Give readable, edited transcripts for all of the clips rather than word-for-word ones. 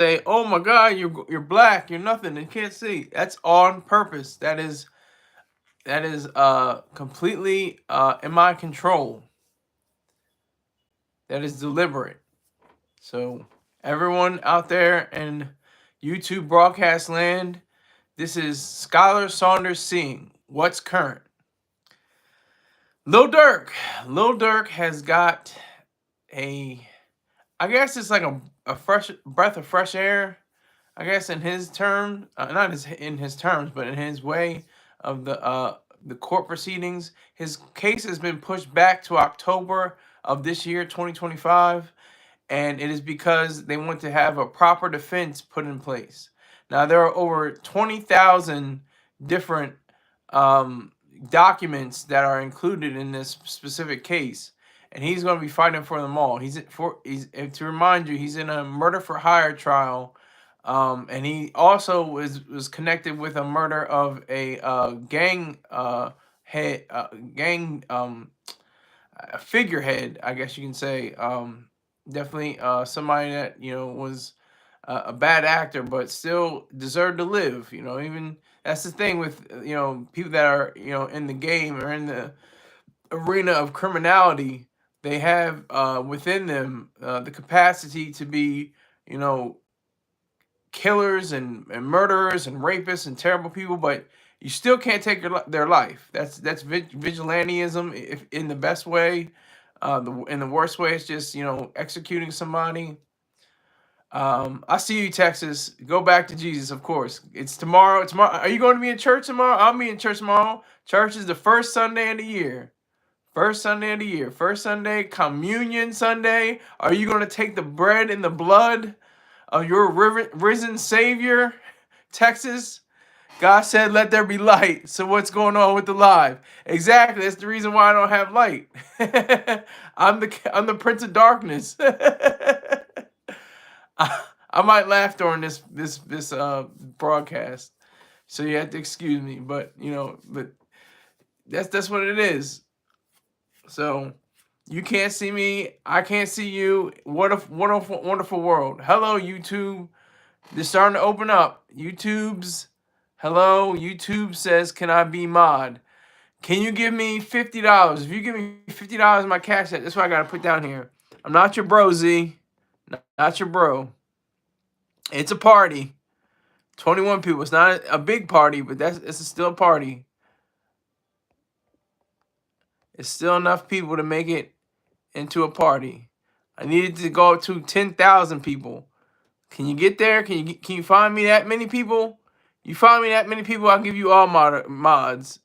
say, "Oh my God, you're black. You're nothing. You can't see." That's on purpose. That is completely in my control. That is deliberate. So everyone out there in YouTube broadcast land, this is Skylar Saunders seeing what's current. Lil Durk. Lil Durk has got a, I guess it's like a fresh breath of fresh air. I guess in his term, not in his terms, but in his way of the court proceedings. His case has been pushed back to October of this year, 2025, and it is because they want to have a proper defense put in place. Now there are over 20,000 different um, documents that are included in this specific case, and he's going to be fighting for them all. He's and to remind you, he's in a murder for hire trial, and he also was connected with a murder of a gang head gang a figurehead, I guess you can say. Definitely somebody that was a bad actor, but still deserved to live. Even that's the thing with people that are in the game or in the arena of criminality. They have within them the capacity to be you know killers and murderers and rapists and terrible people, but you still can't take their life. That's vigilantism, if in the best way. In the worst way, it's just executing somebody. I see you, Texas. Go back to Jesus, of course. It's tomorrow. Tomorrow, are you going to be in church tomorrow? I'll be in church tomorrow. Church is the first Sunday of the year. First Sunday of the year. First Sunday, Communion Sunday. Are you going to take the bread and the blood of your risen Savior, Texas? God said, "Let there be light." So what's going on with the live? Exactly. That's the reason why I don't have light. I'm the Prince of Darkness. I might laugh during this broadcast, so you have to excuse me. But that's what it is. So you can't see me, I can't see you. What a wonderful, wonderful world. Hello, YouTube. They're starting to open up. Hello, YouTube says, "Can I be mod? Can you give me $50? If you give me $50 my cash app," that's what I gotta put down here. I'm not your bro, Z. Not your bro. It's a party. 21 people. It's not a big party, but it's still a party. It's still enough people to make it into a party. I needed to go up to 10,000 people. Can you get there? Can you find me that many people? You find me that many people, I'll give you all mods.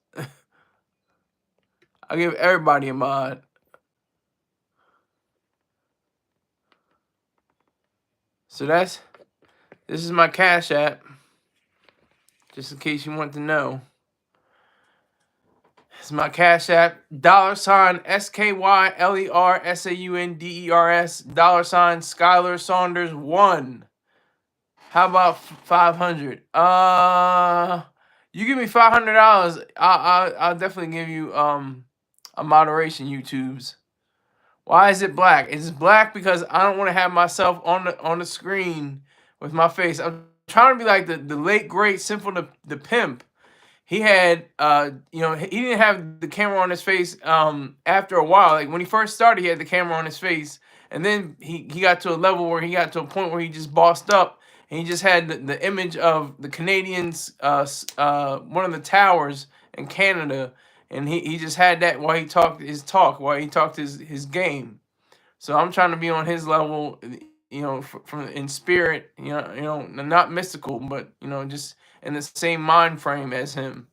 I'll give everybody a mod. So this is my Cash App. Just in case you want to know. This is my Cash App. $SKYLERSAUNDERS. $Skylar Saunders 1. How about 500? You give me $500, I'll definitely give you a moderation, YouTubes. Why is it black? It's black because I don't want to have myself on the screen with my face. I'm trying to be like the late great Simple the Pimp. He had he didn't have the camera on his face after a while. Like when he first started, he had the camera on his face, and then he got to a level where he got to a point where he just bossed up. And he just had the image of the Canadians, one of the towers in Canada, and he just had that while he talked his game. So I'm trying to be on his level, from in spirit, not mystical, but just in the same mind frame as him.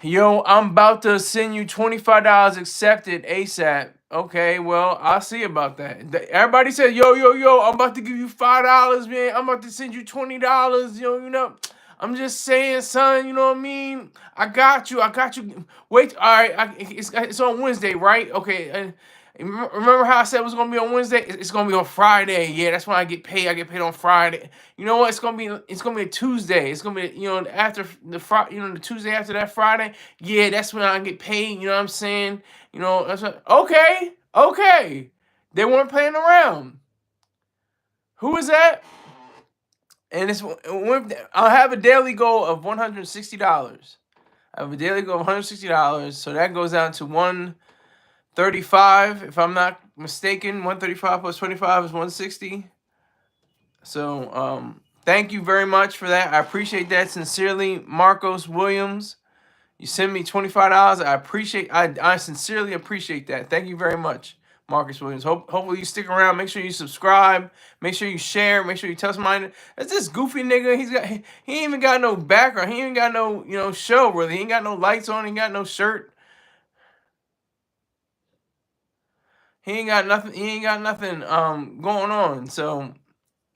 Yo, I'm about to send you $25 accepted ASAP. Okay, well, I'll see about that. Everybody said, yo, I'm about to give you $5, man. I'm about to send you $20. I'm just saying, son, you know what I mean? I got you. Wait, all right, it's on Wednesday, right? Okay, remember how I said it was gonna be on Wednesday? It's gonna be on Friday. Yeah, that's when I get paid. I get paid on Friday. You know what? It's gonna be a Tuesday. It's gonna be after the Tuesday after that Friday. Yeah, that's when I get paid. You know what I'm saying? That's okay. They weren't playing around. Who is that? And I'll have a daily goal of $160. I have a daily goal of $160, so that goes down to 135, if I'm not mistaken. 135 plus 25 is 160. So thank you very much for that. I appreciate that sincerely, Marcos Williams. You send me $25. I sincerely appreciate that. Thank you very much, Marcus Williams. Hopefully you stick around. Make sure you subscribe. Make sure you share. Make sure you tell somebody. That's this goofy nigga. He ain't even got no background. He ain't got no show really. He ain't got no lights on. He ain't got no shirt. He ain't got nothing. He ain't got nothing going on. So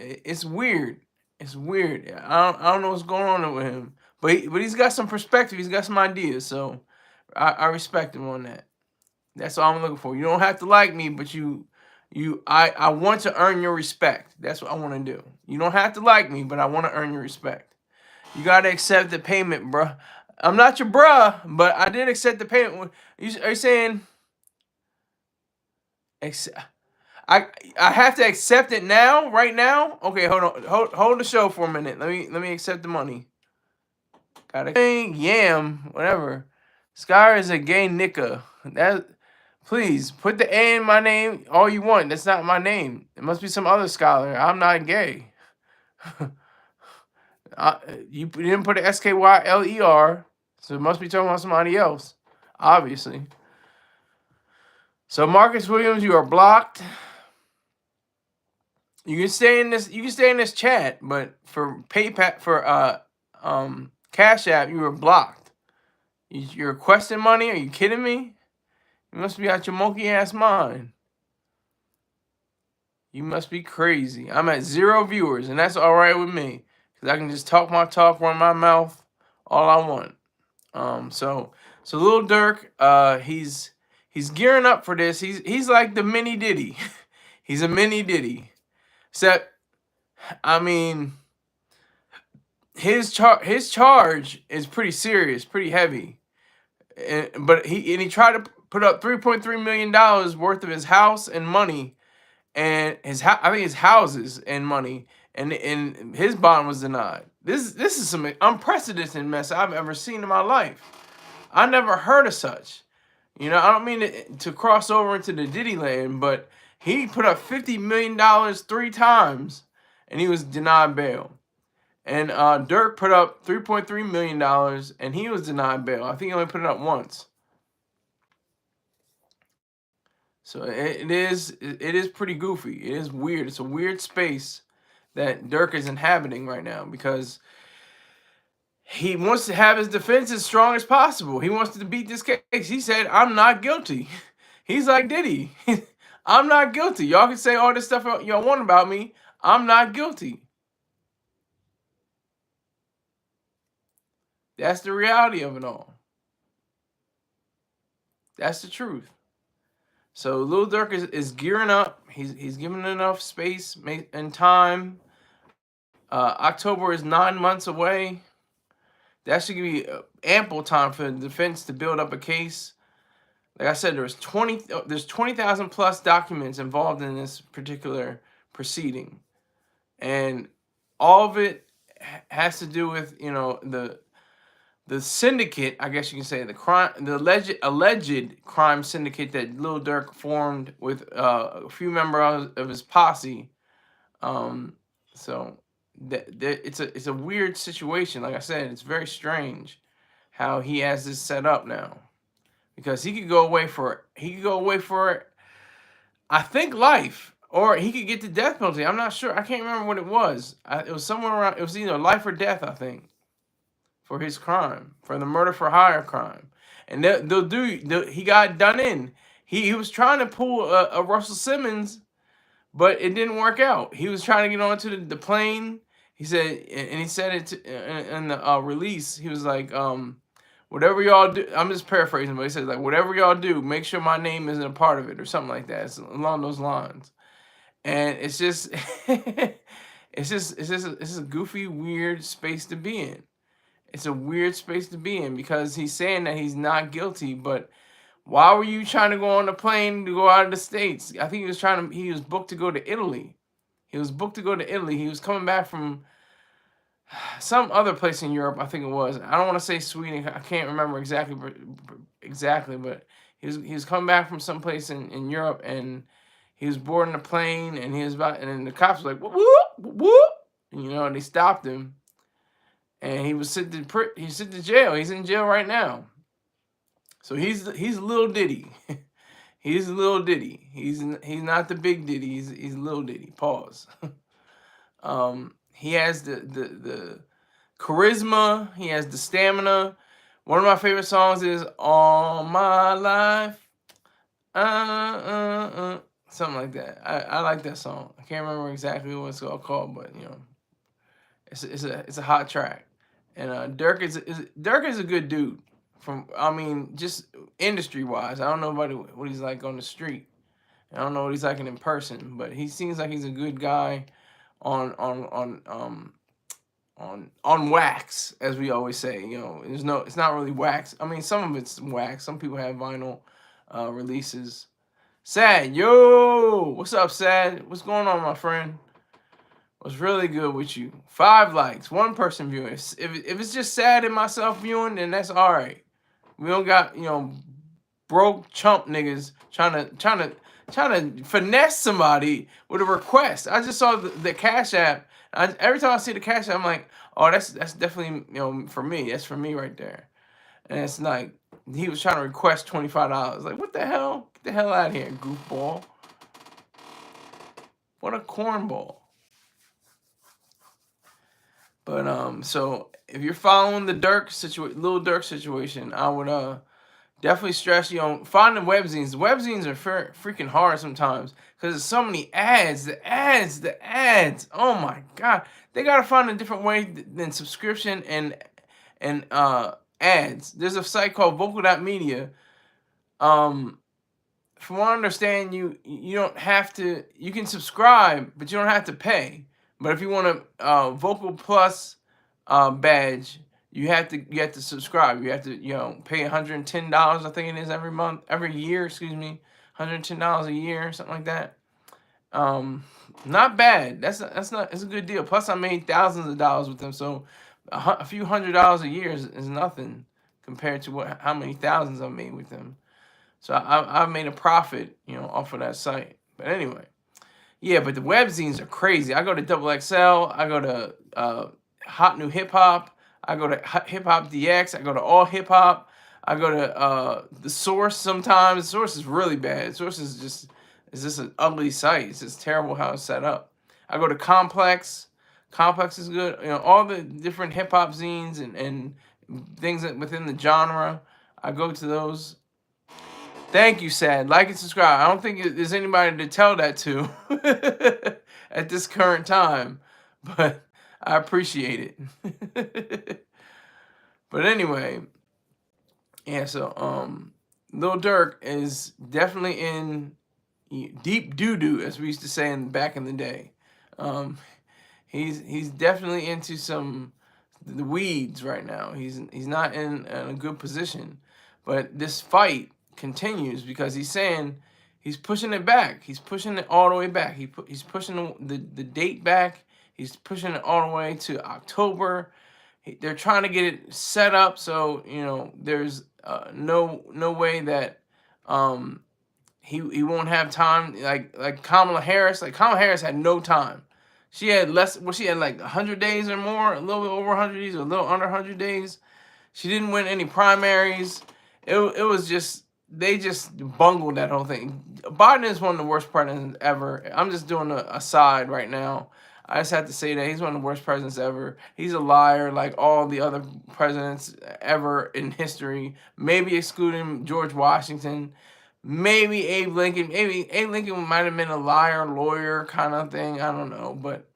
it's weird. It's weird. I don't know what's going on with him. But he's got some perspective. He's got some ideas. So I respect him on that. That's all I'm looking for. You don't have to like me, but I want to earn your respect. That's what I want to do. You don't have to like me, but I want to earn your respect. You gotta accept the payment, bruh. I'm not your bruh, but I did accept the payment. Are you saying? I have to accept it now, right now. Okay, hold on, hold the show for a minute. Let me accept the money. Got a yam, whatever. Sky is a gay nigga. That. Please, put the A in my name all you want. That's not my name. It must be some other scholar. I'm not gay. You didn't put an SKYLER, so it must be talking about somebody else, obviously. So Marcus Williams, you are blocked. You can stay in this. You can stay in this chat, but for PayPal, for Cash App, you were blocked. You're requesting money? Are you kidding me? You must be out your monkey ass mind. You must be crazy. I'm at 0 viewers, and that's all right with me, because I can just talk my talk, run my mouth, all I want. So Lil Durk, he's gearing up for this. He's like the mini Diddy. He's a mini Diddy. Except, I mean, his charge is pretty serious, pretty heavy. But he tried to put up $3.3 million worth of his house and money, and I think his houses and money, and his bond was denied. This is some unprecedented mess I've ever seen in my life. I never heard of such. You know, I don't mean to cross over into the Diddy land, but he put up $50 million 3 times, and he was denied bail. And Durk put up $3.3 million, and he was denied bail. I think he only put it up once. So it is pretty goofy. It is weird. It's a weird space that Durk is inhabiting right now, because he wants to have his defense as strong as possible. He wants to beat this case. He said, I'm not guilty. He's like Diddy. I'm not guilty. Y'all can say all this stuff y'all want about me. I'm not guilty. That's the reality of it all. That's the truth. So Lil Durk is gearing up. He's given enough space and time. October is 9 months away. That should give you ample time for the defense to build up a case. Like I said, there's 20,000 plus documents involved in this particular proceeding, and all of it has to do with, you know, the syndicate, I guess you can say, the alleged crime syndicate that Lil Durk formed with a few members of his posse. So it's a weird situation. Like I said, it's very strange how he has this set up now, because he could go away for I think life, or he could get the death penalty. I'm not sure. I can't remember what it was. It was somewhere around. It was either life or death, I think, for his crime, for the murder for hire crime. And he got done in. He was trying to pull a Russell Simmons, but it didn't work out. He was trying to get onto the plane. He said, and he said it in the release. He was like, whatever y'all do, I'm just paraphrasing, but he says, like, whatever y'all do, make sure my name isn't a part of it, or something like that. It's along those lines. And it's just, it's a goofy, weird space to be in. It's a weird space to be in, because he's saying that he's not guilty, but why were you trying to go on the plane to go out of the States? I think he was booked to go to Italy. He was booked to go to Italy. He was coming back from some other place in Europe, I think it was. I don't want to say Sweden. I can't remember exactly, but he was coming back from some place in Europe, and he was boarding a plane, and he was about, and then the cops were like, whoop, whoop, whoop, and they stopped him, and he was sent to jail. He's in jail right now. So he's Lil Diddy. He's Lil Diddy. He's not the big Diddy. He's Lil Diddy. Pause. He has the charisma. He has the stamina. One of my favorite songs is "All My Life," something like that. I like that song. I can't remember exactly what it's called, but it's a hot track. And Durk is a good dude. Just industry wise. I don't know what he's like on the street. I don't know what he's like in person, but he seems like he's a good guy on wax, as we always say. It's not really wax. I mean, some of it's wax. Some people have vinyl releases. Sad, yo, what's up, Sad? What's going on, my friend? What's really good with you? 5 likes, 1 person viewing. If it's just Sad and myself viewing, then that's all right. We don't got broke chump niggas trying to finesse somebody with a request. I just saw the Cash App. Every time I see the Cash App, I'm like, oh, that's definitely for me. That's for me right there. And it's like he was trying to request $25. Like, what the hell? Get the hell out of here, goofball. What a cornball. But so if you're following the Lil Durk situation, I would definitely stress finding webzines. Webzines are freaking hard sometimes because there's so many ads. The ads. Oh my god, they gotta find a different way than subscription and ads. There's a site called vocal.media. From what I understand, you don't have to. You can subscribe, but you don't have to pay. But if you want a Vocal Plus badge, you have to subscribe. You have to pay $110. I think it is every year. Excuse me, $110 a year, something like that. Not bad. It's a good deal. Plus, I made thousands of dollars with them, so a few $100s a year is nothing compared to how many thousands I made with them. So I've made a profit, off of that site. But anyway, yeah. But the webzines are crazy. I go to XXL. I go to Hot New Hip Hop. I go to Hip Hop DX. I go to All Hip Hop. I go to The Source sometimes. The Source is really bad. The Source is just an ugly site. It's just terrible how it's set up. I go to Complex. Complex is good. All the different hip hop zines and things within the genre. I go to those. Thank you, Sad. Like and subscribe. I don't think there's anybody to tell that to at this current time, but I appreciate it. But anyway, yeah. So Lil Durk is definitely in deep doo-doo, as we used to say back in the day. He's definitely into the weeds right now. He's not in a good position, but this fight continues because he's saying he's pushing it back. He's pushing it all the way back. He's pushing the date back. He's pushing it all the way to October. They're trying to get it set up so there's no way that he won't have time. Like Kamala Harris. Like Kamala Harris had no time. She had less. Well, she had like 100 days or more, a little bit over 100 days, or a little under 100 days. She didn't win any primaries. It was just. They just bungled that whole thing. Biden is one of the worst presidents ever. I'm just doing a aside right now. I just have to say that he's one of the worst presidents ever. He's a liar like all the other presidents ever in history. Maybe excluding George Washington. Maybe Abe Lincoln. Maybe Abe Lincoln might have been a liar, lawyer kind of thing. I don't know. But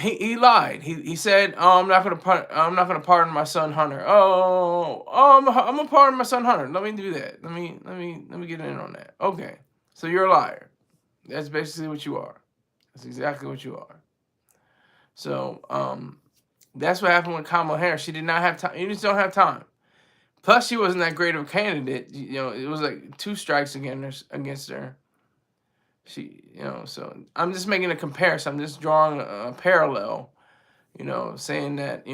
he lied. He said, "Oh, I'm not gonna pardon my son Hunter." I'm gonna pardon my son Hunter. Let me do that. Let me get in on that. Okay, so you're a liar. That's basically what you are. That's exactly what you are. So that's what happened with Kamala Harris. She did not have time. You just don't have time. Plus, she wasn't that great of a candidate. It was like 2 strikes against her. So I'm just making a comparison. I'm just drawing a parallel, saying that,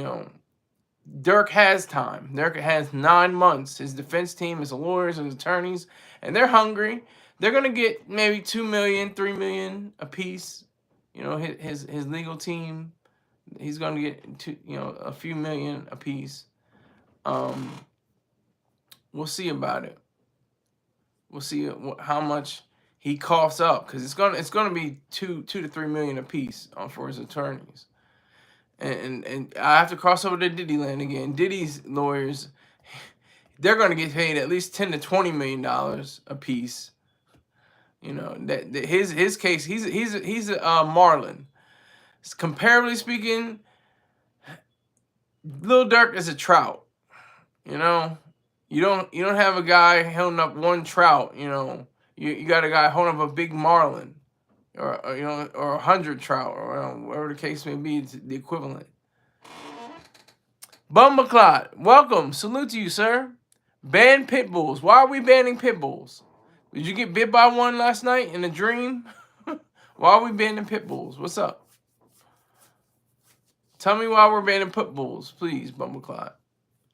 Durk has time. Durk has 9 months. His defense team, his lawyers, his attorneys, and they're hungry. They're gonna get maybe 2 million, 3 million a piece. His legal team, he's gonna get a few million a piece. We'll see about it. We'll see how much he coughs up, because it's gonna be 2 to 3 million a piece for his attorneys. And I have to cross over to Diddy land again. Diddy's lawyers, they're going to get paid at least $10 to $20 million a piece. That his case, he's a Marlin. Comparably speaking, Lil Durk is a trout. You don't have a guy holding up one trout. You got a guy holding up a big Marlin, or 100 trout, or whatever the case may be. It's the equivalent. Bumbleclot, welcome. Salute to you, sir. Ban pit bulls. Why are we banning pit bulls? Did you get bit by one last night in a dream? Why are we banning pit bulls? What's up? Tell me why we're banning pit bulls, please, Bumbleclot.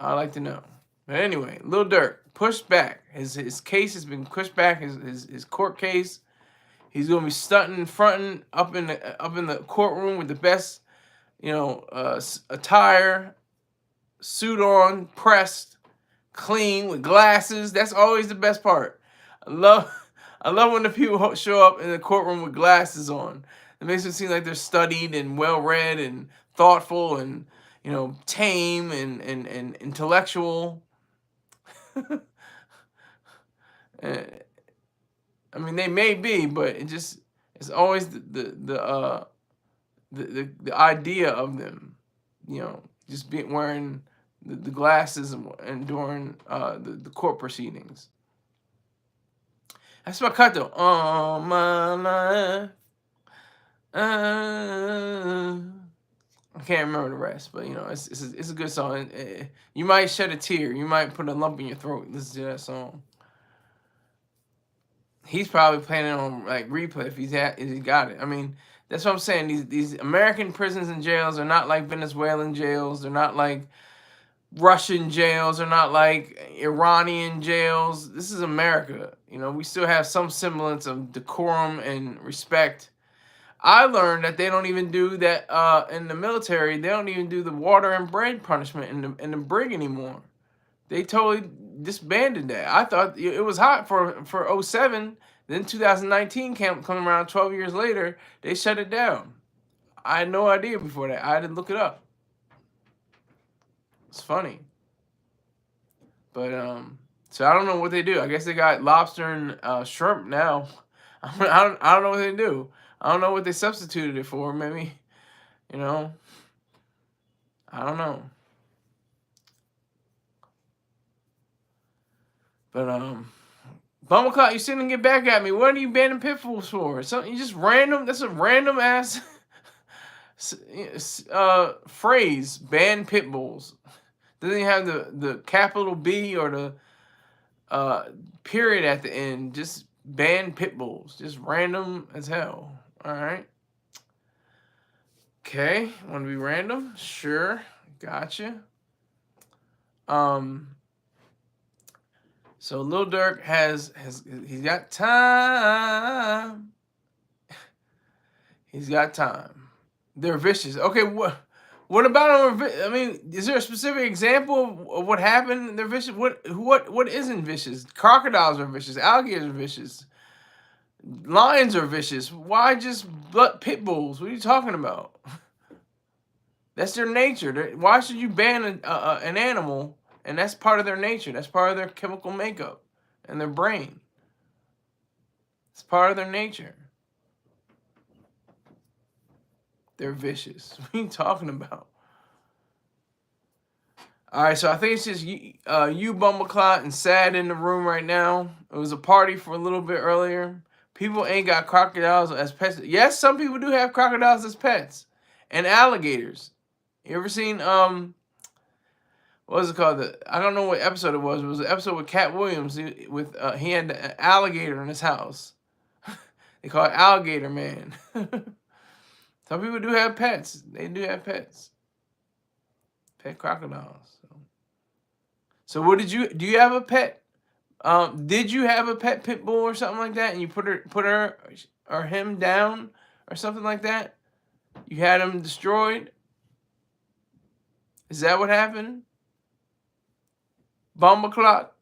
I'd like to know. But anyway, Lil Durk pushed back. His case has been pushed back. His court case. He's gonna be stunting, fronting up in the courtroom with the best, attire, suit on, pressed, clean, with glasses. That's always the best part. I love when the people show up in the courtroom with glasses on. It makes them seem like they're studied and well read and thoughtful and tame and intellectual. I mean, they may be, but it's always the idea of them, just wearing the glasses and during the court proceedings. That's my cut though. All my life, I can't remember the rest, but it's a good song. You might shed a tear. You might put a lump in your throat. Listen to that song. He's probably planning on replay if he got it. I mean, that's what I'm saying. These American prisons and jails are not like Venezuelan jails. They're not like Russian jails. They're not like Iranian jails. This is America. We still have some semblance of decorum and respect. I learned that they don't even do that in the military. They don't even do the water and bread punishment in the brig anymore. They totally disbanded that. I thought it was hot for 2007. Then 2019 coming around 12 years later, they shut it down. I had no idea before that. I had to look it up. It's funny. But so I don't know what they do. I guess they got lobster and shrimp now. I don't know what they do. I don't know what they substituted it for. Maybe, I don't know. But Bumbleclot, you sitting and get back at me. What are you banning pit bulls for? Something just random. That's a random ass phrase. Ban pit bulls. Doesn't even have the capital B or the period at the end. Just ban pit bulls. Just random as hell. All right. Okay. Want to be random? Sure. Gotcha. So Lil Durk he's got time. He's got time. They're vicious. Okay, what about them? I mean, is there a specific example of what happened? They're vicious. What isn't vicious? Crocodiles are vicious. Alligators are vicious. Lions are vicious. Why just pit bulls? What are you talking about? That's their nature. Why should you ban an animal? And that's part of their nature. That's part of their chemical makeup and their brain. It's part of their nature. They're vicious. What are you talking about? All right, so I think it's just you Bumbleclot, and Sad in the room right now. It was a party for a little bit earlier. People ain't got crocodiles as pets. Yes, some people do have crocodiles as pets. And alligators. You ever seen what was it called? I don't know what episode it was. It was an episode with Cat Williams. He had an alligator in his house. They call it alligator man. Some people do have pets. They do have pets. Pet crocodiles. So what do you have a pet? Did you have a pet pit bull or something like that, and you put her or him down or something like that? You had him destroyed? Is that what happened? Bomba clock?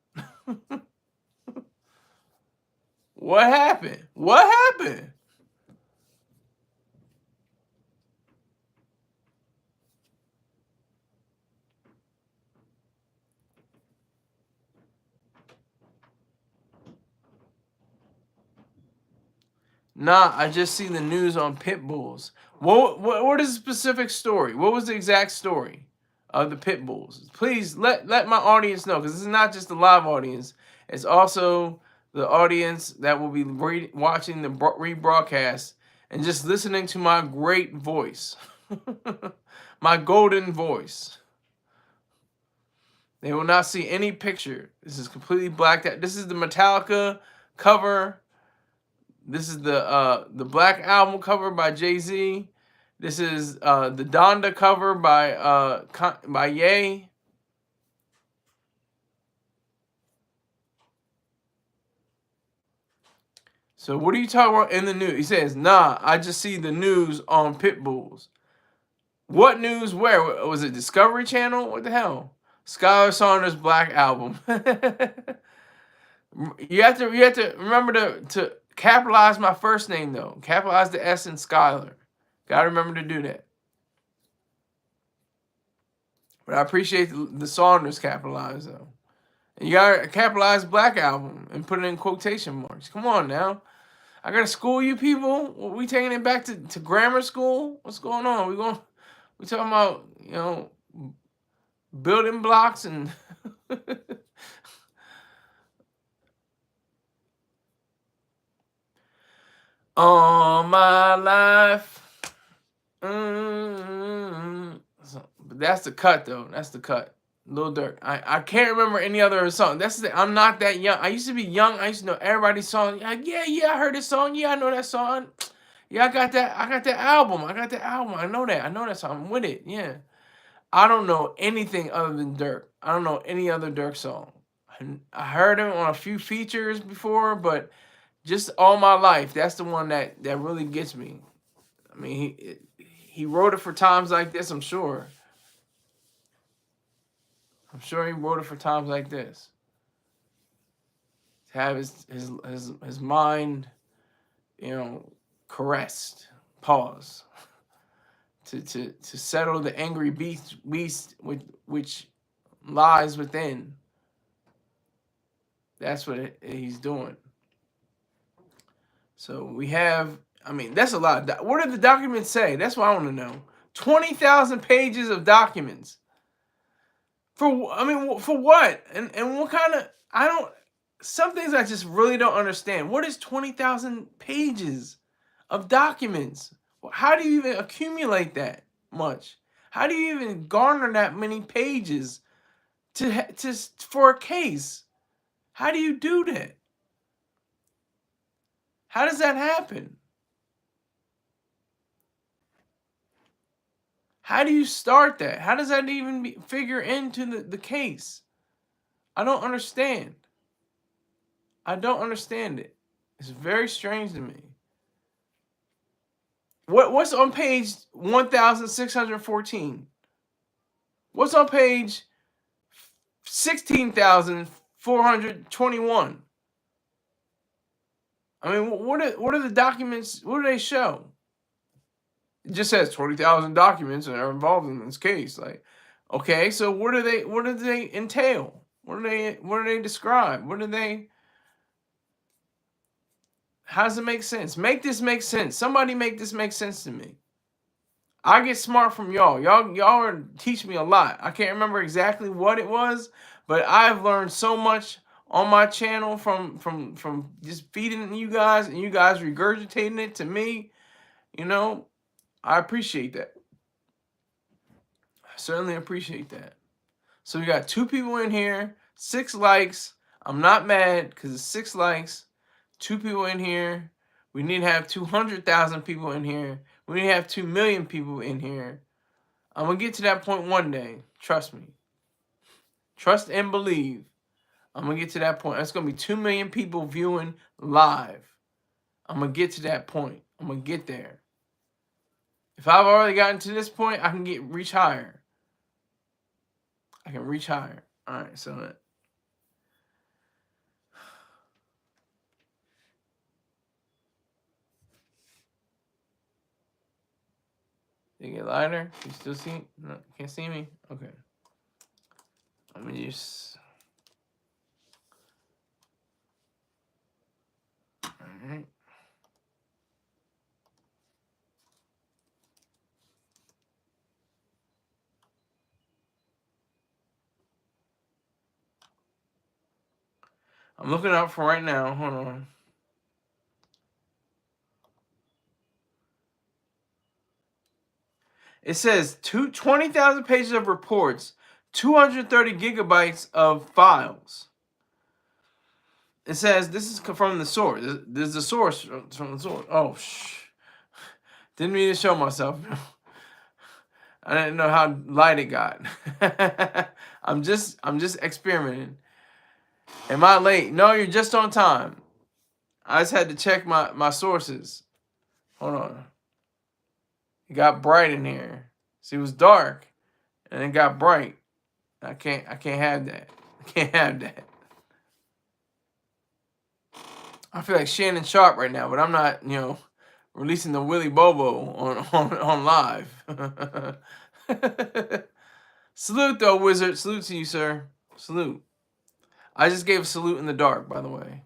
What happened? What happened? Nah, I just seen the news on pit bulls. What is the specific story? What was the exact story of the pit bulls? Please let my audience know, because this is not just the live audience. It's also the audience that will be watching the rebroadcast and just listening to my great voice, my golden voice. They will not see any picture. This is completely blacked out. This is the Metallica cover. This is the Black Album cover by Jay-Z. This is the Donda cover by Ye. So what are you talking about in the news? He says, nah, I just see the news on pit bulls. What news? Where? Was it Discovery Channel? What the hell? Skylar Saunders Black Album. You have to remember to capitalize my first name, though. Capitalize the S in Skylar. Gotta remember to do that. But I appreciate the Saunders capitalized, though. And you gotta capitalize Black Album and put it in quotation marks. Come on now. I gotta school you people. We taking it back to grammar school? What's going on? We talking about, building blocks and all my life. But that's the cut, though. That's the cut. Lil Durk. I can't remember any other song. I'm not that young. I used to be young. I used to know everybody's song. Yeah, I heard this song. Yeah, I know that song. Yeah, I got that album. I know that song. I'm with it. Yeah. I don't know anything other than Durk. I don't know any other Durk song. I heard him on a few features before, but just all my life, that's the one that really gets me. I mean, he wrote it for times like this, I'm sure. I'm sure he wrote it for times like this. To have his mind, caressed. Pause. To settle the angry beast which lies within. That's what he's doing. So we have, that's a lot. What did the documents say? That's what I want to know. 20,000 pages of documents. For what? And what kind of, some things I just really don't understand. What is 20,000 pages of documents? How do you even accumulate that much? How do you even garner that many pages for a case? How do you do that? How does that happen? How do you start that? How does that even figure into the case? I don't understand. I don't understand it. It's very strange to me. What's on page 1,614? What's on page 16,421? What are the documents? What do they show? It just says 20,000 documents are involved in this case. Like, okay, so what do they entail? What do they describe? How does it make sense? Make this make sense. Somebody make this make sense to me. I get smart from y'all. Y'all teach me a lot. I can't remember exactly what it was, but I've learned so much on my channel from just feeding you guys and you guys regurgitating it to me. I appreciate that. I certainly appreciate that. So we got 2 people in here, 6 likes. I'm not mad because it's 6 likes. 2 people in here. We need to have 200,000 people in here. We need to have 2 million people in here. I'm going to get to that point one day. Trust me. Trust and believe. I'm going to get to that point. That's going to be 2 million people viewing live. I'm going to get to that point. I'm going to get there. If I've already gotten to this point, I can reach higher. I can reach higher. All right, so did it get lighter? You still see? No, can't see me? Okay. Let me just... All right. I'm looking up for right now. Hold on. It says 20,000 pages of reports, 230 gigabytes of files. It says this is from the source. This is the source from the source. Oh, didn't mean to show myself. I didn't know how light it got. I'm just experimenting. Am I late? No, you're just on time. I just had to check my sources. Hold on. It got bright in here. See, it was dark, and it got bright. I can't have that. I can't have that. I feel like Shannon Sharp right now, but I'm not, releasing the Willy Bobo on live. Salute though, Wizard. Salute to you, sir. Salute. I just gave a salute in the dark, by the way.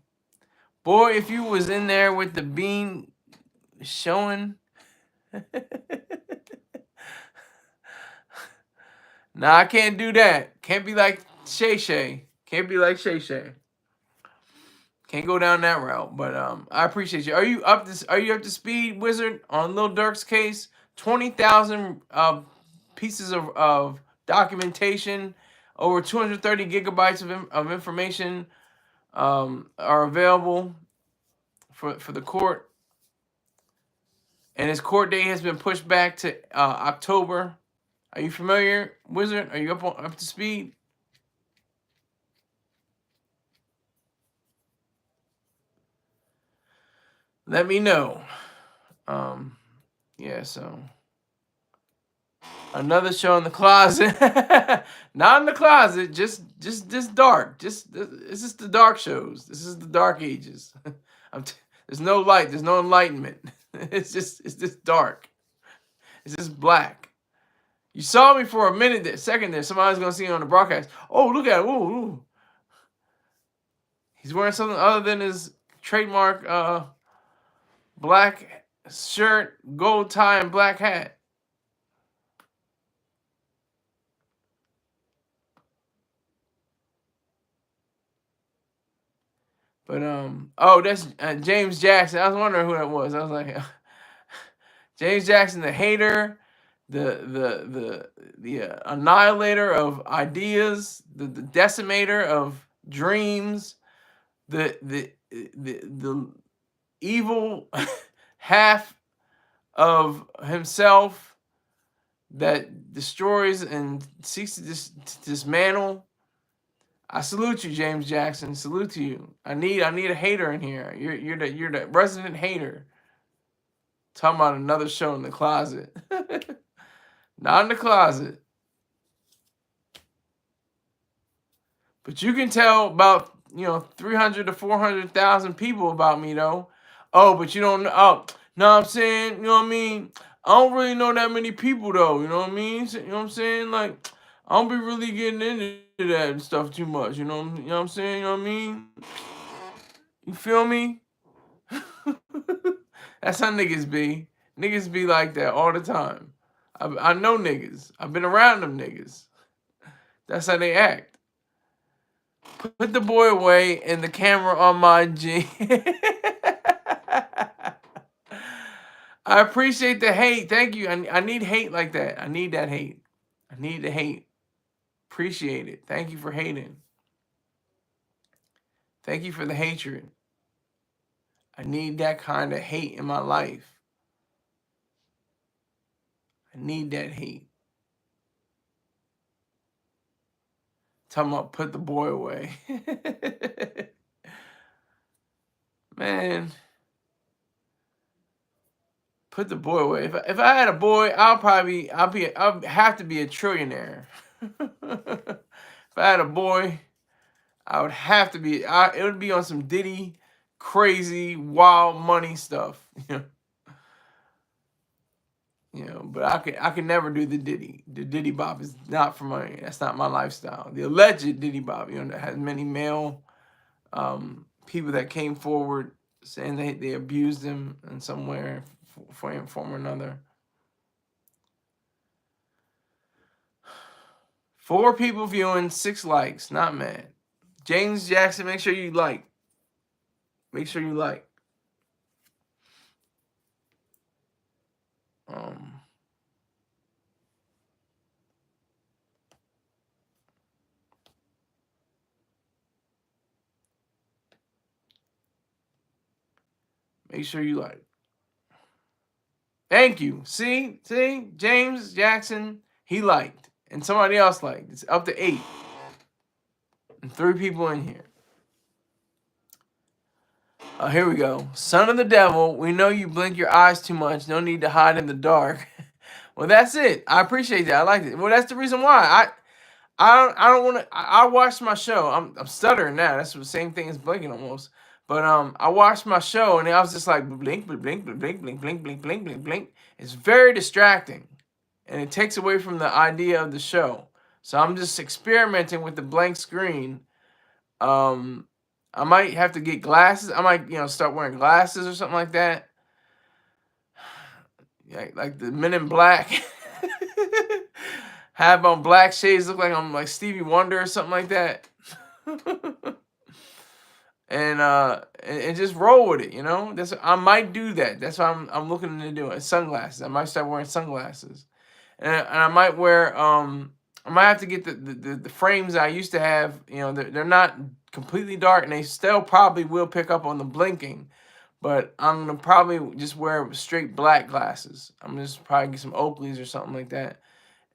Boy, if you was in there with the bean showing. Nah, I can't do that. Can't be like Shay Shay. Can't be like Shay Shay. Can't go down that route. But I appreciate you. Are you up to speed, Wizard, on Lil Durk's case? 20,000 pieces of documentation, over 230 gigabytes of information are available for the court. And his court date has been pushed back to October. Are you familiar, Wizard? Are you up to speed? Let me know. Yeah, so another show in the closet. Not in the closet, just dark. This is the dark shows. This is the dark ages. There's no light, there's no enlightenment. It's just dark. It's just black. You saw me for a second there. Somebody's gonna see me on the broadcast. Oh, look at it. Ooh. He's wearing something other than his trademark black shirt, gold tie, and black hat. But oh, that's James Jackson. I was wondering who that was. I was like, James Jackson, the hater, the annihilator of ideas, the decimator of dreams, the evil half of himself that destroys and seeks to dismantle. I salute you, James Jackson. Salute to you. I need a hater in here. You're the resident hater. Talking about another show in the closet. Not in the closet. But you can tell about 300 to 400,000 people about me though. Oh, but you don't know. Oh, no, I'm saying, you know what I mean? I don't really know that many people though. You know what I mean? You know what I'm saying? Like, I don't be really getting into that and stuff too much. You know what I'm saying? You know what I mean? You feel me? That's how niggas be. Niggas be like that all the time. I know niggas. I've been around them niggas. That's how they act. Put the boy away and the camera on my G. I appreciate the hate. Thank you. I need hate like that. I need that hate. I need the hate. Appreciate it. Thank you for hating. Thank you for the hatred. I need that kind of hate in my life. I need that hate. Talking about put the boy away. Man, put the boy away. If I had a boy, I'll have to be a trillionaire. If I had a boy, I would have to be. It would be on some Diddy, crazy, wild money stuff. But I can never do the Diddy. The Diddy Bop is not for money. That's not my lifestyle. The alleged Diddy Bop, that has many male people that came forward saying they abused him in some way, form or another. 4 people viewing, 6 likes. Not mad. James Jackson, make sure you like. Make sure you like. Make sure you like. Thank you. See, James Jackson, he liked, and somebody else liked. It's up to 8, and 3 people in here. Here we go. Son of the devil, we know you blink your eyes too much. No need to hide in the dark. Well, that's it. I appreciate that. I like it. Well, that's the reason why. I don't want to. I watched my show. I'm stuttering now. That's the same thing as blinking almost. But I watched my show and I was just like blink, blink, blink, blink, blink, blink, blink, blink, blink, blink, blink. It's very distracting, and it takes away from the idea of the show. So I'm just experimenting with the blank screen. I might have to get glasses. I might start wearing glasses or something like that. Like the Men in Black. Have on black shades, look like I'm like Stevie Wonder or something like that. and just roll with it, That's I might do that. That's what I'm looking to do. Sunglasses. I might start wearing sunglasses, and I might wear I might have to get the frames I used to have. They're not completely dark, and they still probably will pick up on the blinking. But I'm gonna probably just wear straight black glasses. I'm just probably get some Oakleys or something like that,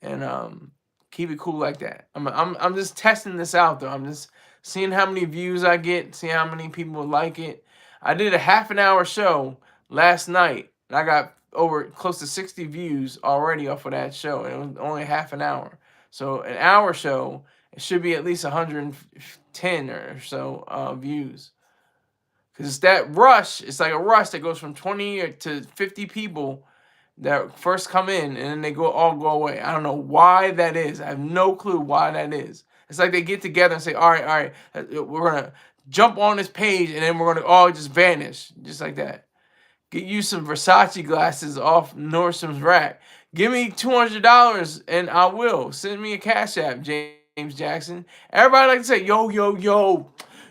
and keep it cool like that. I'm just testing this out though. I'm just seeing how many views I get, seeing how many people like it. I did a half an hour show last night, and I got over close to 60 views already off of that show, and it was only half an hour. So an hour show, it should be at least 110 or so views. Because it's that rush. It's like a rush that goes from 20 to 50 people that first come in, and then they all go away. I don't know why that is. I have no clue why that is. It's like they get together and say, all right, we're going to jump on this page, and then we're going to all just vanish, just like that. Get you some Versace glasses off Nordstrom's rack. Give me $200, and I will. Send me a Cash App, James Jackson. Everybody like to say, yo,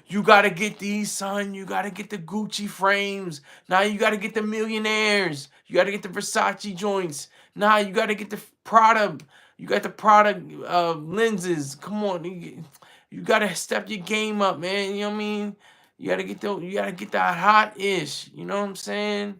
you got to get these, son. You got to get the Gucci frames. Now you got to get the millionaires. You got to get the Versace joints. Nah, you got to get the Prada. You got the Prada lenses. Come on. You got to step your game up, man. You know what I mean? You got to get that hot-ish. You know what I'm saying?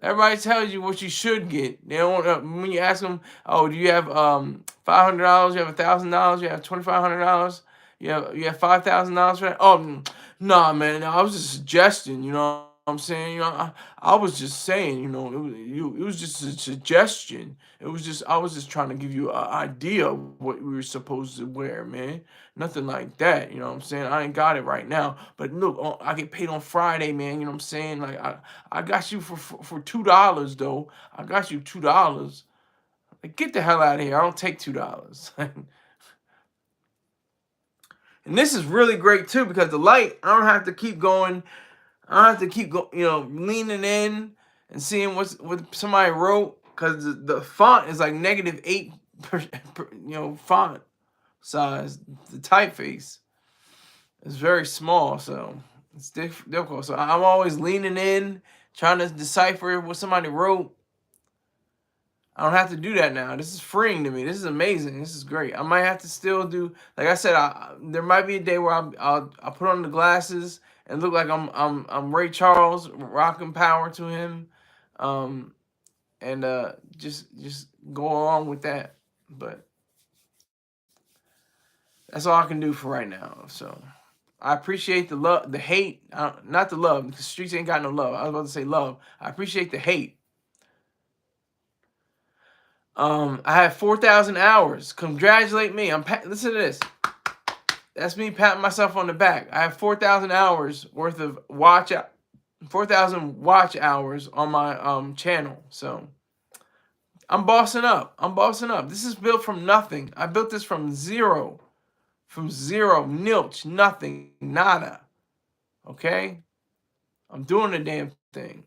Everybody tells you what you should get. They don't when you ask them, oh, do you have $500? You have $1,000? You have $2,500? You have $5,000 for that? Oh, nah, man. I was just suggesting. You know what I'm saying? I was just saying. It was just a suggestion. I was just trying to give you an idea of what we were supposed to wear, man. Nothing like that. You know what I'm saying? I ain't got it right now, but look, I get paid on Friday, man. You know what I'm saying? Like I got you for $2 though. I got you $2. Like, get the hell out of here. I don't take $2. And this is really great too because the light, I don't have to keep going. I don't have to keep leaning in and seeing what somebody wrote because the font is like -8, font size. The typeface is very small, so it's difficult. So I'm always leaning in, trying to decipher what somebody wrote. I don't have to do that now. This is freeing to me. This is amazing. This is great. I might have to still do, like I said, there might be a day where I'll put on the glasses and look like I'm Ray Charles rocking power to him, and just go along with that. But that's all I can do for right now. So I appreciate the love, the hate, not the love, because streets ain't got no love. I was about to say love. I appreciate the hate. I have 4,000 hours. Congratulate me. Listen to this. That's me patting myself on the back. I have 4,000 hours worth of 4,000 watch hours on my channel. So I'm bossing up. I'm bossing up. This is built from nothing. I built this from zero. From zero, nilch, nothing, nada. Okay? I'm doing the damn thing.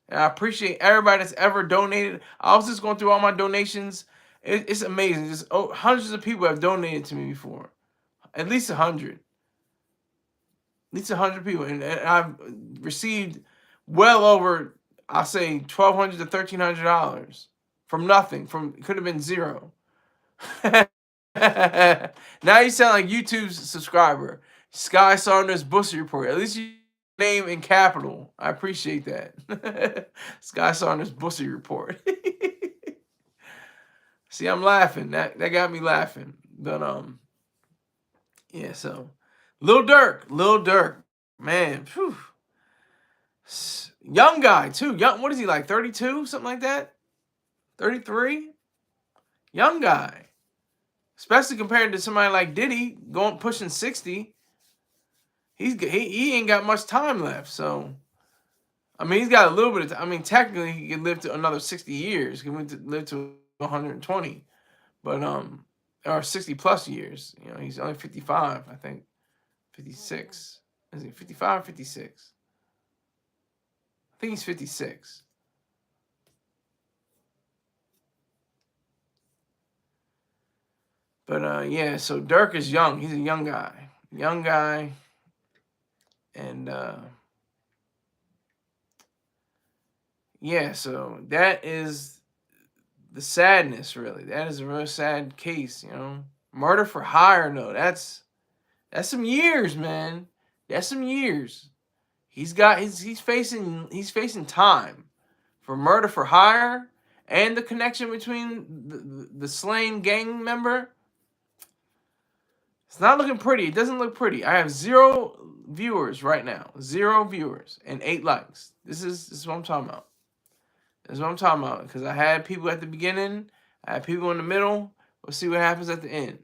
And I appreciate everybody that's ever donated. I was just going through all my donations. It's amazing. Just hundreds of people have donated to me before. At least 100. At least 100 people. And I've received well over, I'll say, $1,200 to $1,300 from nothing. Could have been zero. Now you sound like YouTube's subscriber. Sky Saunders Bussy Report. At least you name in capital. I appreciate that. Sky Saunders Bussy Report. See, I'm laughing. That got me laughing. But yeah, so Lil Durk. Man, phew. Young guy too. Young, what is he, like 32? Something like that? 33? Young guy. Especially compared to somebody like Diddy pushing 60. He ain't got much time left. So I mean, he's got a little bit of time. I mean, technically he could live to another 60 years. He could live to 120. But or 60 plus years. You know, he's only 55, I think. 56. Is he 55 or 56? I think he's 56. But yeah, so Durk is young. He's a young guy. Young guy. And yeah, so that is the sadness, really. That is a real sad case, you know. Murder for hire, though. That's some years, man. That's some years. He's facing time for murder for hire and the connection between the slain gang member. It's not looking pretty. It doesn't look pretty. I have 0 viewers right now. 0 viewers and 8 likes. This is what I'm talking about. This is what I'm talking about. Because I had people at the beginning. I had people in the middle. We'll see what happens at the end.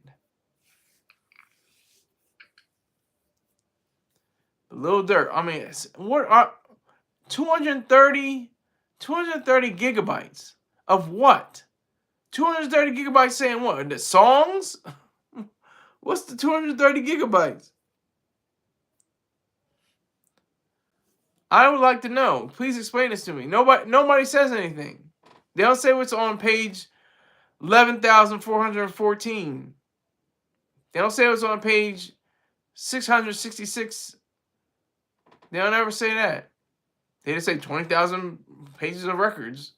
Lil Durk. I mean, what are 230 gigabytes of what? 230 gigabytes saying what? The songs? What's the 230 gigabytes? I would like to know. Please explain this to me. Nobody says anything. They don't say what's on page 11,414. They don't say what's on page 666. They don't ever say that. They just say 20,000 pages of records.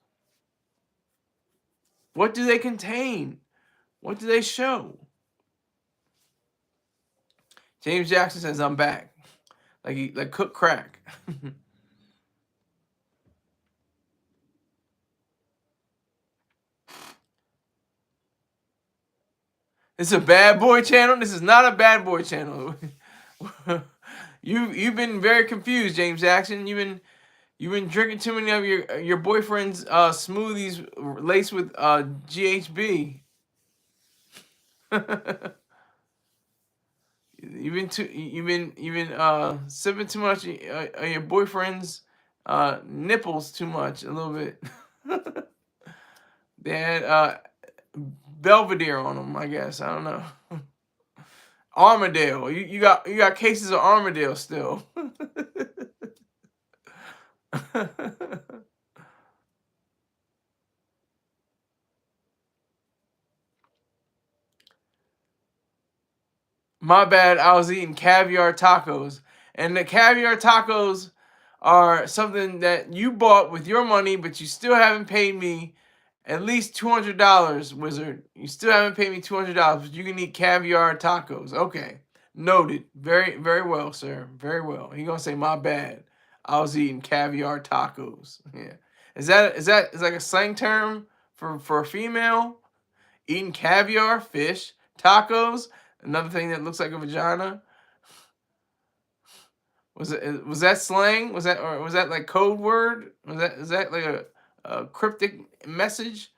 What do they contain? What do they show? James Jackson says, I'm back. Like cook crack. This is a bad boy channel? This is not a bad boy channel. You've been very confused, James Jackson. You've been drinking too many of your boyfriend's smoothies laced with GHB. You've been sipping too much of your boyfriend's nipples too much, a little bit. They had Belvedere on them, I guess. I don't know. Armadale. You got cases of Armadale still. My bad, I was eating caviar tacos. And the caviar tacos are something that you bought with your money, but you still haven't paid me at least $200, Wizard. You still haven't paid me $200, but you can eat caviar tacos. Okay. Noted. Very, very well, sir. Very well. He gonna say, my bad. I was eating caviar tacos. Yeah. Is like a slang term for a female? Eating caviar, fish, tacos, another thing that looks like a vagina. Was that slang? Was that like code word? Is that like a cryptic message?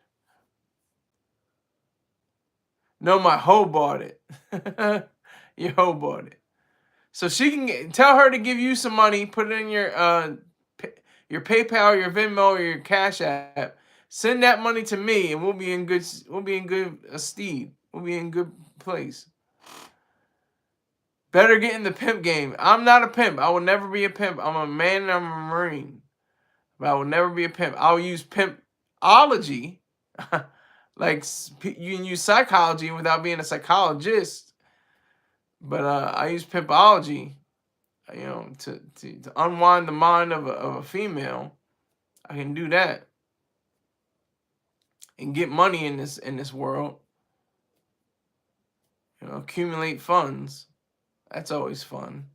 No, my hoe bought it. Your hoe bought it. So she can tell her to give you some money. Put it in your PayPal, your Venmo, or your Cash App. Send that money to me, and we'll be in good. We'll be in good stead. We'll be in good place. Better get in the pimp game. I'm not a pimp. I will never be a pimp. I'm a man and I'm a Marine. But I will never be a pimp. I'll use pimpology. Like you can use psychology without being a psychologist. But I use pimpology, to unwind the mind of a female. I can do that and get money in this world. Accumulate funds. That's always fun.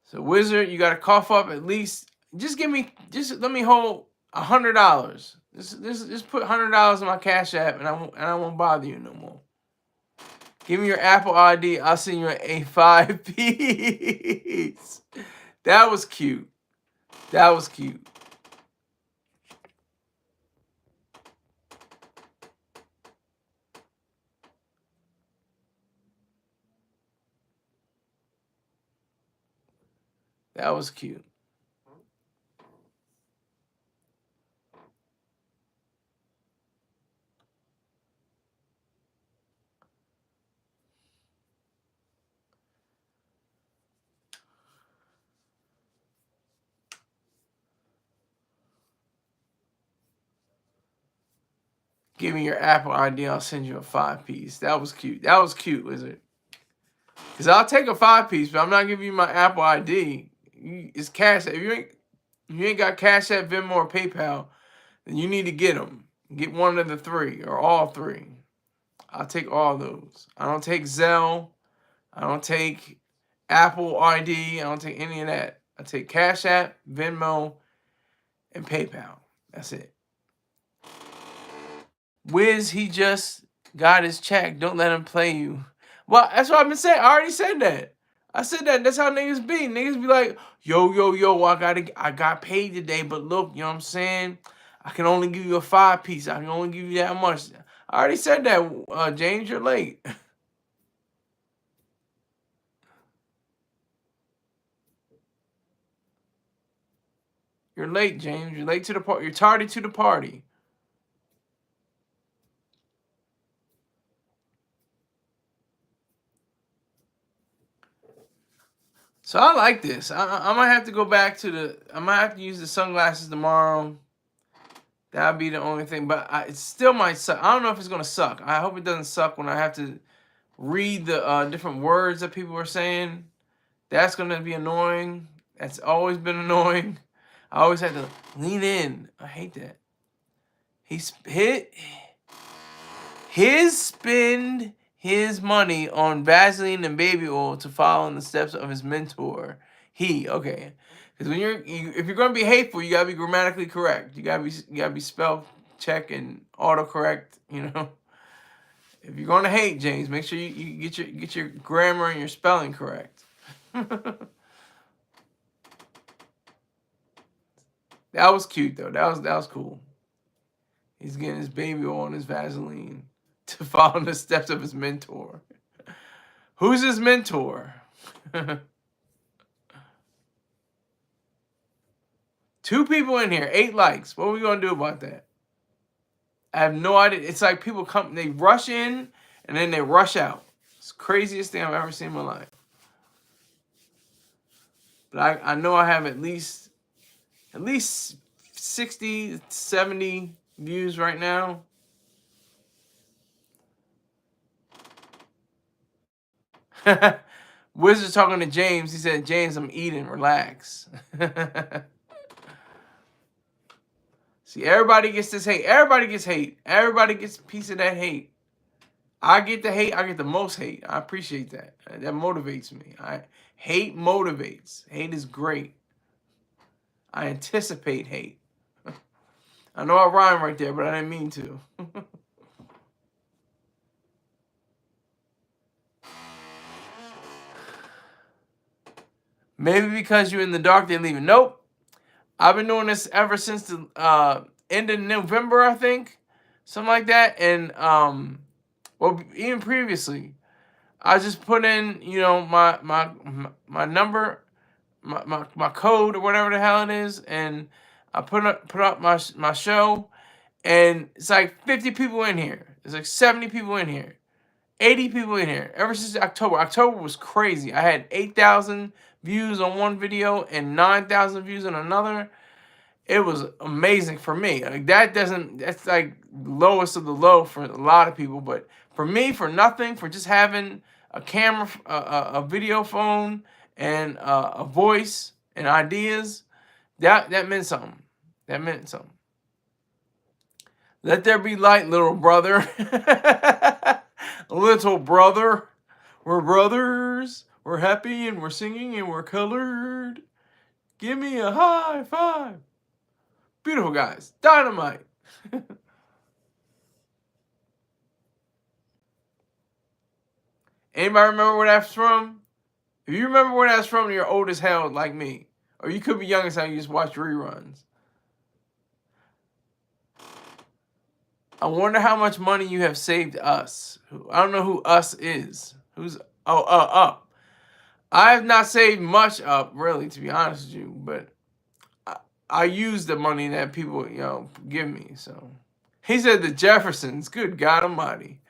So Wizard, you gotta cough up at least. Just let me hold $100. Just put $100 in my Cash App, and I won't bother you no more. Give me your Apple ID. I'll send you an A5 piece. That was cute. That was cute. That was cute. Give me your Apple ID. I'll send you a 5-piece. That was cute. That was cute, Wizard. Because I'll take a 5-piece, but I'm not giving you my Apple ID. It's Cash App. If you ain't got Cash App, Venmo, or PayPal, then you need to get them. Get one of the three or all three. I'll take all those. I don't take Zelle. I don't take Apple ID. I don't take any of that. I take Cash App, Venmo, and PayPal. That's it. Wiz, he just got his check. Don't let him play you. Well, that's what I've been saying. I already said that. I said that. That's how niggas be. Niggas be like, yo, I got paid today, but look, you know what I'm saying? I can only give you a 5-piece. I can only give you that much. I already said that, James. You're late. You're late, James. You're late to the party. You're tardy to the party. So I like this. I might have to go back to I might have to use the sunglasses tomorrow. That'd be the only thing. But it still might suck. I don't know if it's going to suck. I hope it doesn't suck when I have to read the different words that people are saying. That's going to be annoying. That's always been annoying. I always had to lean in. I hate that. His spend his money on Vaseline and baby oil to follow in the steps of his mentor. Okay. Because when if you're gonna be hateful, you gotta be grammatically correct. You gotta be spell check and autocorrect. If you're gonna hate, James, make sure you get your grammar and your spelling correct. That was cute though. That was cool. He's getting his baby oil and his Vaseline to follow the steps of his mentor. Who's his mentor? 2 people in here, 8 likes. What are we gonna do about that? I have no idea. It's like people they rush in and then they rush out. It's the craziest thing I've ever seen in my life. But I know I have at least 60, 70 views right now. Wizard's talking to James. He said, James, I'm eating. Relax. See, everybody gets this hate. Everybody gets hate. Everybody gets a piece of that hate. I get the hate. I get the most hate. I appreciate that. That motivates me. Hate motivates. Hate is great. I anticipate hate. I know I rhyme right there, but I didn't mean to. Maybe because you're in the dark, they're leaving. Nope. I've been doing this ever since the end of November, I think. Something like that. And, well, even previously, I just put in, you know, my number, my code or whatever the hell it is, and I put up my show, and it's like 50 people in here. It's like 70 people in here. 80 people in here ever since October. October was crazy. I had 8,000 views on one video and 9,000 views on another. It was amazing for me. Like that's like lowest of the low for a lot of people. But for me, for nothing, for just having a camera, a video phone, and a voice and ideas, that meant something. That meant something. Let there be light, little brother. Little brother. We're brothers. We're happy and we're singing and we're colored. Give me a high five. Beautiful guys. Dynamite. Anybody remember where that's from? If you remember where that's from, you're old as hell like me. Or you could be young as hell, you just watch reruns. I wonder how much money you have saved us. I don't know who us is. Who's up? I have not saved much up, really, to be honest with you. But I use the money that people, you know, give me. So he said the Jeffersons. Good God Almighty.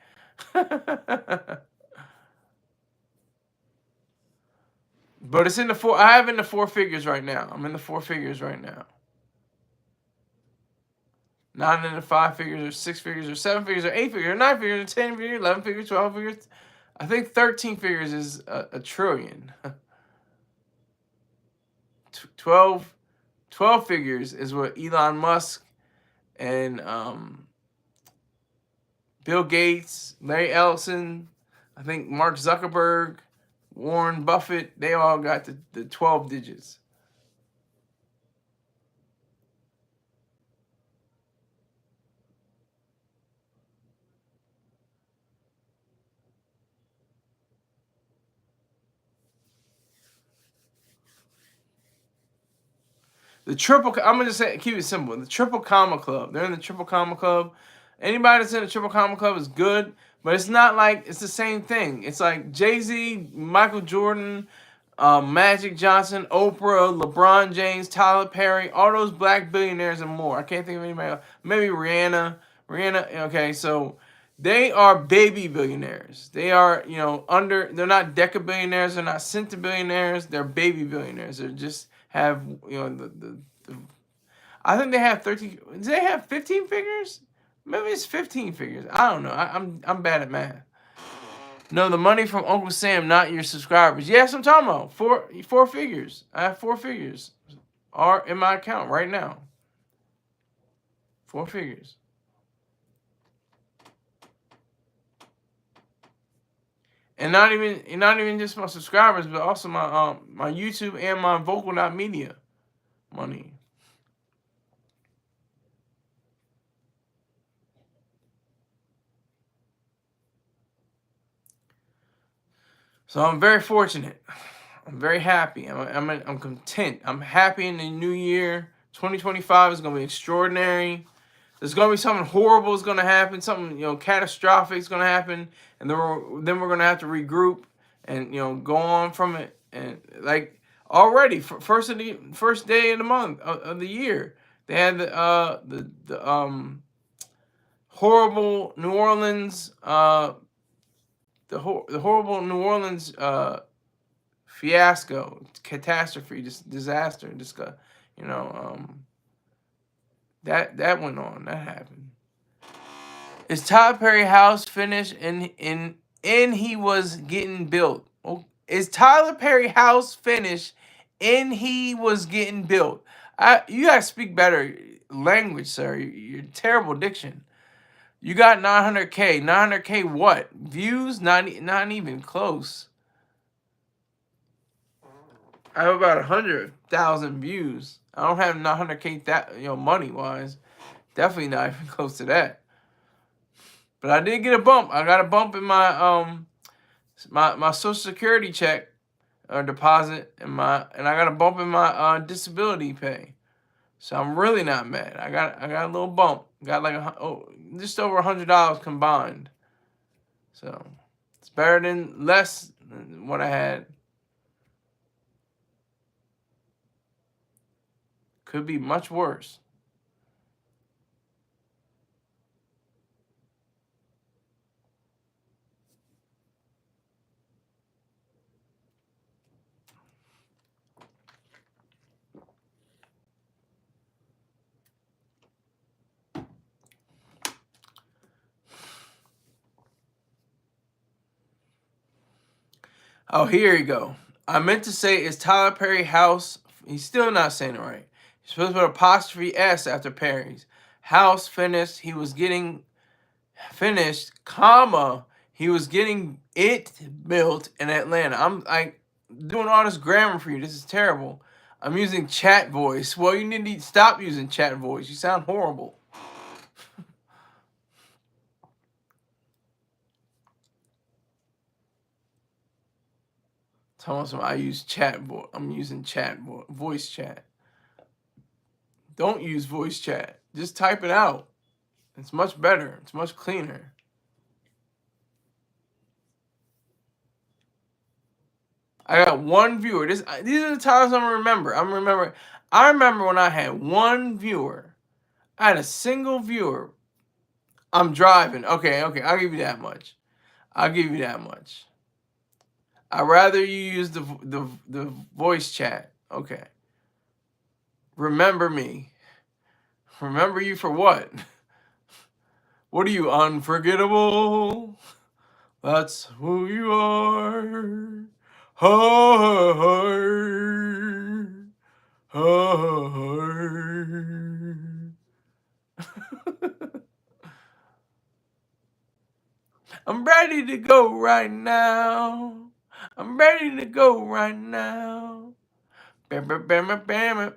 But it's in the four. I have in the four figures right now. I'm in the four figures right now. Not in the five figures or six figures or seven figures or eight figures or nine figures or 10 figures, 11 figures, 12 figures. I think 13 figures is a trillion. 12 figures is what Elon Musk and Bill Gates, Larry Ellison, I think Mark Zuckerberg, Warren Buffett, they all got the 12 digits. The triple, I'm gonna just say, keep it simple. The Triple Comma Club. They're in the Triple Comma Club. Anybody that's in the Triple Comma Club is good, but it's not like it's the same thing. It's like Jay-Z, Michael Jordan, Magic Johnson, Oprah, LeBron James, Tyler Perry, all those black billionaires and more. I can't think of anybody else. Maybe Rihanna. Okay, so they are baby billionaires. They are, you know, they're not decabillionaires, they're not centibillionaires, they're baby billionaires. They're just have, you know, the I think they have 13. Do they have 15 figures? Maybe it's 15 figures. I don't know. I'm bad at math. No, the money from Uncle Sam, not your subscribers. Yes, I'm talking about four figures. I have 4 figures are in my account right now. 4 figures. And not even just my subscribers, but also my YouTube and my Vocal.media money. So I'm very fortunate. I'm very happy. I'm content. I'm happy in the new year. 2025 is gonna be extraordinary. There's gonna be something horrible is gonna happen. Something, you know, catastrophic is gonna happen, and then we're gonna have to regroup and, you know, go on from it. And like already first day of the month of the year, they had the horrible New Orleans the horrible New Orleans fiasco, catastrophe, disaster, you know, that went on. That happened. Is Tyler Perry house finished and he was getting built? Oh, is Tyler Perry house finished and he was getting built? You gotta speak better language, sir. You're terrible diction. You got 900K. 900K what? Views? Not even close. I have about 100,000 views. I don't have 900K money wise. Definitely not even close to that. But I did get a bump. I got a bump in my my Social Security check or deposit, and I got a bump in my disability pay. So I'm really not mad. I got a little bump. Got like just over $100 combined. So it's better than less than what I had. Could be much worse. Oh, here you go. I meant to say, is Tyler Perry house? He's still not saying it right. He's supposed to put apostrophe S after Perry's. House finished. He was getting finished, comma. He was getting it built in Atlanta. I'm like doing all this grammar for you. This is terrible. I'm using chat voice. Well, you need to stop using chat voice. You sound horrible. Thomas, I use chat voice. I'm using voice chat. Don't use voice chat. Just type it out. It's much better. It's much cleaner. I got one viewer. These are the times I remember. I remember when I had one viewer. I had a single viewer. I'm driving. Okay. I'll give you that much. I'd rather you use the voice chat. Okay. Remember me. Remember you for what? What are you, unforgettable? That's who you are. I'm ready to go right now. I'm ready to go right now. Bam, bam, bam, bam, bam.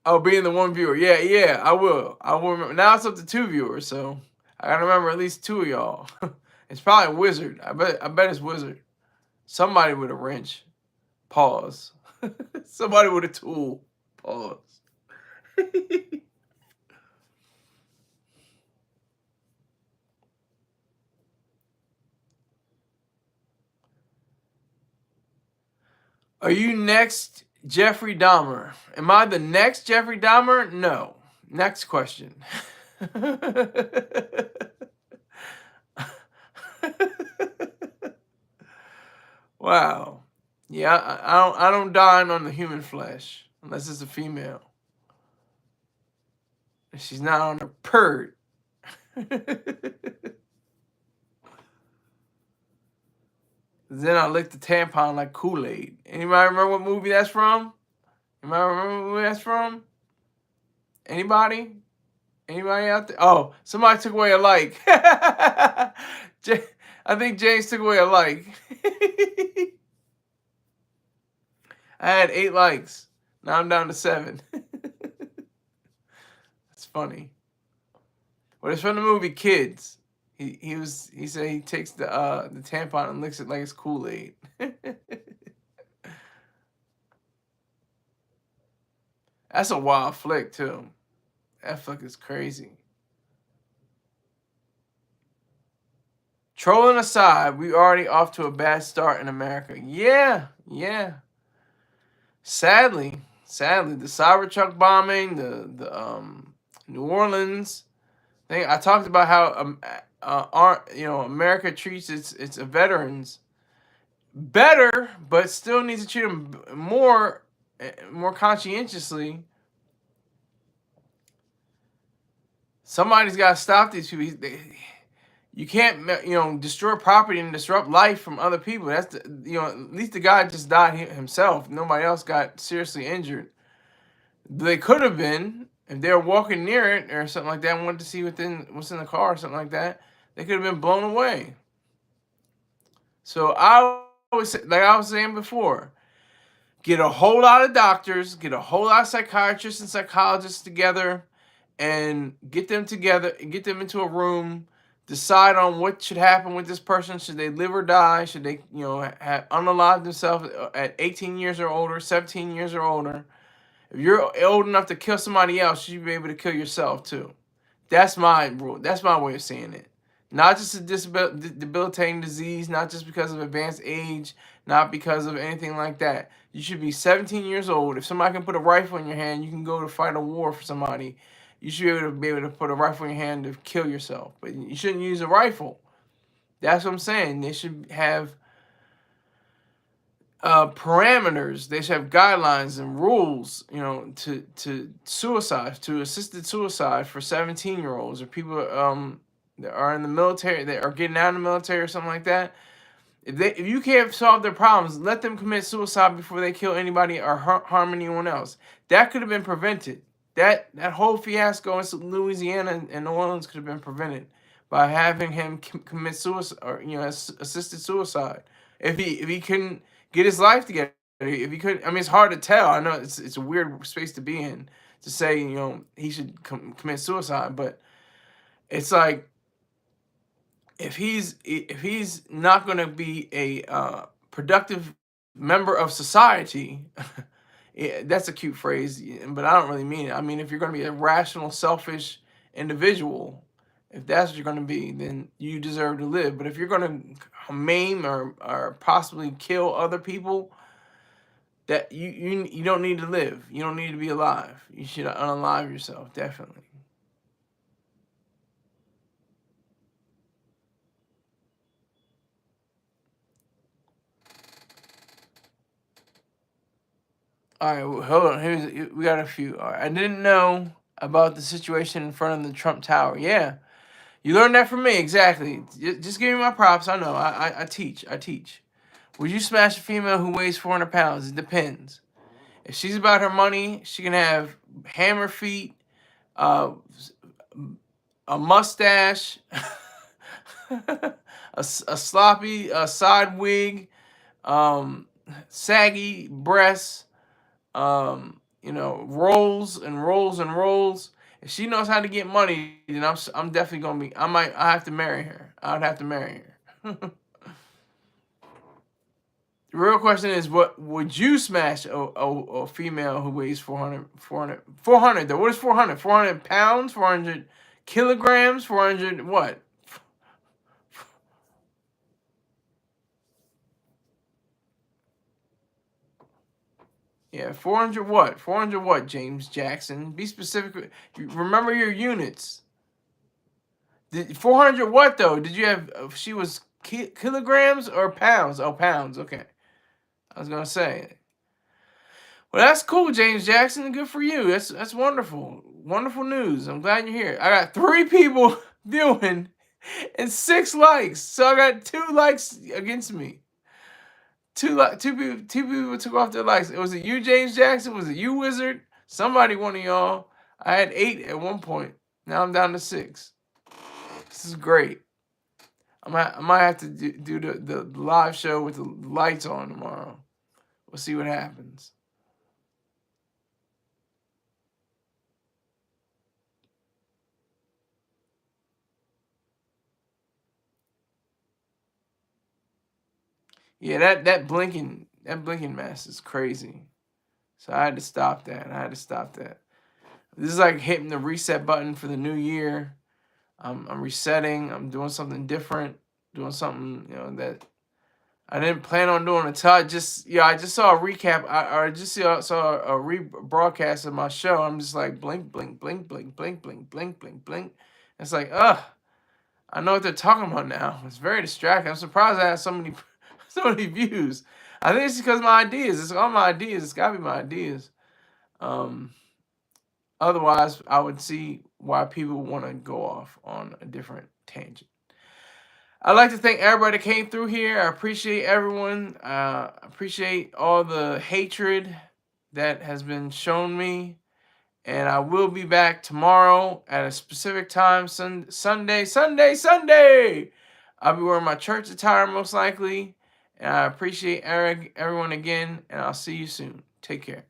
Oh, being the one viewer. Yeah, I will. Remember. Now it's up to 2 viewers, so I gotta remember at least 2 of y'all. It's probably Wizard. I bet it's Wizard. Somebody with a wrench. Pause. Somebody with a tool. Pause. Are you next Jeffrey Dahmer? Am I the next Jeffrey Dahmer? No. Next question. Wow. Yeah, I don't dine on the human flesh unless it's a female. She's not on a purd. Then I lick the tampon like Kool-Aid. Anybody remember what movie that's from? Anybody remember what movie that's from? Anybody? Anybody out there? Oh, somebody took away a like. I think James took away a like. I had 8 likes. Now I'm down to 7. That's funny. But it's from the movie Kids. He said he takes the tampon and licks it like it's Kool-Aid. That's a wild flick too. That flick is crazy. Trolling aside, we already off to a bad start in America. Yeah. Sadly, the Cybertruck bombing, the New Orleans thing. I talked about how America treats its veterans better, but still needs to treat them more conscientiously. Somebody's got to stop these people. You can't destroy property and disrupt life from other people. That's at least the guy just died himself. Nobody else got seriously injured. They could have been if they were walking near it or something like that and wanted to see what's in the car or something like that. They could have been blown away. So I always say, like I was saying before, get a whole lot of doctors, get a whole lot of psychiatrists and psychologists together, and get them together and get them into a room. Decide on what should happen with this person. Should they live or die? Should they, have unalive themselves at 18 years or older, 17 years or older? If you're old enough to kill somebody else, you should be able to kill yourself too. That's my rule. That's my way of saying it. Not just a debilitating disease, not just because of advanced age, not because of anything like that. You should be 17 years old. If somebody can put a rifle in your hand, you can go to fight a war for somebody. You should be able to put a rifle in your hand to kill yourself. But you shouldn't use a rifle. That's what I'm saying. They should have parameters. They should have guidelines and rules, to suicide, to assisted suicide for 17-year-olds or people that are in the military, that are getting out of the military or something like that. If you can't solve their problems, let them commit suicide before they kill anybody or harm anyone else. That could have been prevented. That whole fiasco in Louisiana and New Orleans could have been prevented by having him commit suicide or assisted suicide. If he couldn't get his life together, if he couldn't, I mean, it's hard to tell. I know it's a weird space to be in to say he should commit suicide, but it's like if he's not going to be a productive member of society. That's a cute phrase, but I don't really mean it. I mean, if you're going to be a rational, selfish individual, if that's what you're going to be, then you deserve to live. But if you're going to maim or possibly kill other people, that you don't need to live. You don't need to be alive. You should unalive yourself, definitely. All right, well, hold on. We got a few. All right, I didn't know about the situation in front of the Trump Tower. Yeah, you learned that from me, exactly. Just give me my props. I know. I teach. I teach. Would you smash a female who weighs 400 pounds? It depends. If she's about her money, she can have hammer feet, uh, a mustache, a sloppy side wig, saggy breasts, rolls and rolls and rolls. If she knows how to get money, then I'm definitely gonna be. I have to marry her. I would have to marry her. The real question is, what would you smash a female who weighs 400 though? What is 400? 400 pounds? 400 kilograms? 400 what? Yeah, 400 what? 400 what, James Jackson? Be specific. Remember your units. 400 what, though? Did you have, she was kilograms or pounds? Oh, pounds. Okay. I was going to say. Well, that's cool, James Jackson. Good for you. That's wonderful. Wonderful news. I'm glad you're here. I got 3 people viewing and 6 likes. So I got 2 likes against me. Two people took off their likes. Was it you, James Jackson? Was it you, Wizard? Somebody, one of y'all. I had 8 at one point. Now I'm down to 6. This is great. I might have to do the live show with the lights on tomorrow. We'll see what happens. Yeah, that blinking mess is crazy. So I had to stop that. This is like hitting the reset button for the new year. I'm resetting. I'm doing something different. Doing something that I didn't plan on doing until I just saw a recap. I just saw a rebroadcast of my show. I'm just like blink, blink, blink, blink, blink, blink, blink, blink, blink. It's like, I know what they're talking about now. It's very distracting. I'm surprised I had so many so many views. I think it's because my ideas. It's all my ideas. It's gotta be my ideas. Um, Otherwise, I would see why people want to go off on a different tangent. I'd like to thank everybody that came through here. I appreciate everyone. I appreciate all the hatred that has been shown me. And I will be back tomorrow at a specific time, Sunday. I'll be wearing my church attire most likely. And I appreciate everyone again, and I'll see you soon. Take care.